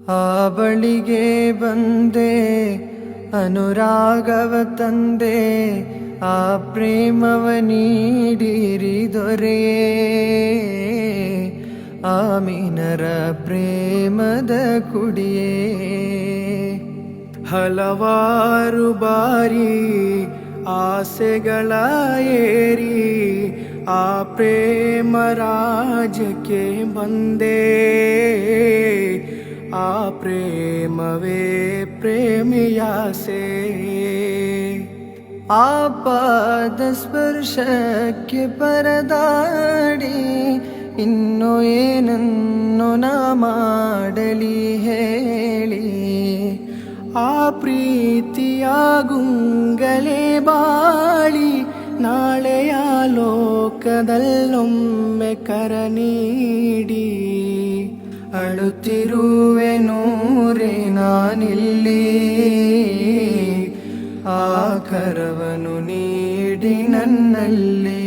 ಆ ಬಳಿಗೆ ಬಂದೆ ಅನುರಾಗವ ತಂದೆ, ಆ ಪ್ರೇಮವ ನೀಡಿರಿ ದೊರೆಯೇ, ಆಮೀನರ ಪ್ರೇಮದ ಕುಡಿಯೇ. ಹಲವಾರು ಬಾರಿ ಆಸೆಗಳ ಏರಿ ಆ ಪ್ರೇಮ ರಾಜ್ಯಕ್ಕೆ ಬಂದೆ, ಆ ಪ್ರೇಮವೇ ಪ್ರೇಮಿಯಾಸೆ. ಆ ಪಾದ ಸ್ಪರ್ಶಕ್ಕೆ ಪರದಾಡಿ ಇನ್ನು ಏನನ್ನು ನಾ ಮಾಡಲಿ ಹೇಳಿ. ಆ ಪ್ರೀತಿಯ ಗುಂಗಲೇ ಬಾಳಿ ನಾಳೆಯ ಲೋಕದಲ್ಲೊಮ್ಮೆ ಕರ ನೀಡಿ. ಅಳುತ್ತಿರುವೆ ನೂರೇ ನಾನಿಲ್ಲಿ, ಆ ಕರವನು ನೀಡಿ ನನ್ನಲ್ಲಿ.